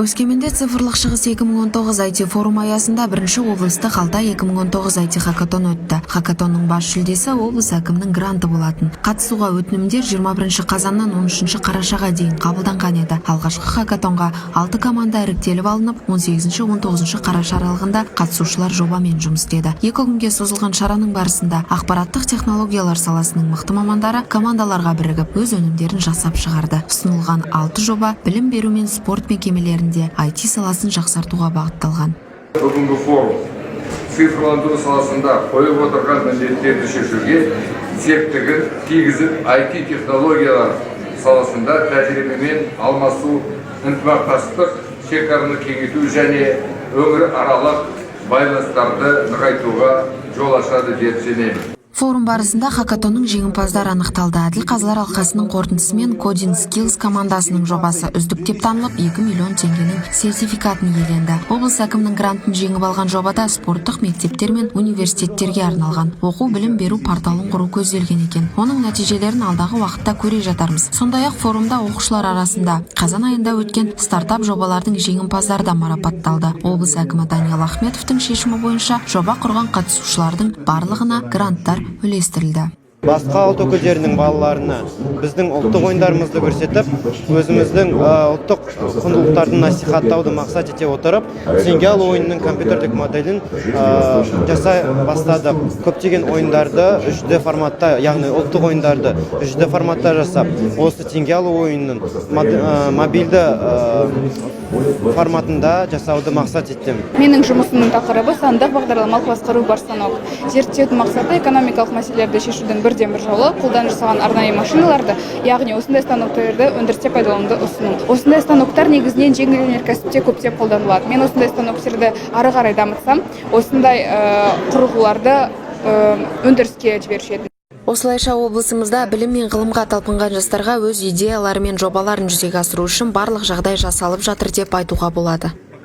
Өскеменде цифрлық шығыс 2019 IT форум аясында бірінші облыстық Алтай 2019 IT хакатон өтті. Хакатонның бас жүлдесі облыс әкімінің гранты болатын. Қатысуға өтінімдер 21 қазаннан 13 қарашаға дейін қабылданған еді. Алғашқы хакатонға 6 команда іріктеліп алынып, 18-19 қараша аралығында қатысушылар жобамен жұмыс істеді. 2 күнге созылған шараның барысында ақпараттық технологиялар саласының мықты мамандары командаларға бірігіп өз өнімдерін жасап шығарды. Ұсынылған 6 жоба білім беру мен спорт мекемелерінде IT саласын жақсартуға бағытталған. Бүгінгі форум цифрландыру саласында қойып отырған міндеттерді шешуге септігін тигізіп, IT технологиялар саласында тәжірибемен алмасу, ынтымақтастық шекараны кеңейту және өңіраралық байланыстарды нығайтуға жол ашады деп сенемін. Форум барысында хакатонның жеңімпаздары анықталды. Әділ қазылар алқасының қорытындысымен Coding Skills командасының жобасы үздік деп танылып, 2 миллион теңгенің сертификатын иеленді. Облыс әкімінің грантын жеңіп алған жобада спорттық мектептер мен университеттерге арналған оқу білім беру порталын құру көзделген екен. Оның нәтижелерін алдағы уақытта көре жатармыз. Сондай-ақ форумда оқушылар арасында қазан айында өткен стартап жобалардың жеңімпаздары да марапатталды. Облыс әкімі Даниал Ахметовтың шешімі бойынша жоба құрған қатысушылардың барлығына гранттар үлестірілді. Басқа ұлт өкілдерінің балаларына біздің ұлттық ойындарымызды көрсетіп, өзіміздің ұлттық құндылықтарын насихаттауды мақсат ете отырып, теңге алу ойынының компьютерлік моделін жасай бастадық. Көптеген ойындарды 3D форматта, яғни ұлттық ойындарды 3D форматта жасап, осы теңге алу ойынның мобильді форматында жасауды мақсат еттім. Менің жұмысымның тақырыбы сандық бағдарламалық басқару бар станок. Зерттеудің мақсаты экономикалық мәселелерді шешудің бірден бір жолы қолдан жасалған арнайы машиналарды, яғни осындай станоктарды өндірісте пайдалануды ұсыну. Осындай станоктар негізінен жеңіл өнеркәсіпте көптеп қолданылады. Мен осындай станоктерді ары қарай дамытсам, осындай құрылғыларды өндіріске жіберуші едім. Осылайша облысымызда білім мен ғылымға талпынған жастарға өз идеялары мен жобаларын жүзеге асыру үшін барлық жағдай жасалып жатыр деп айтуға болады.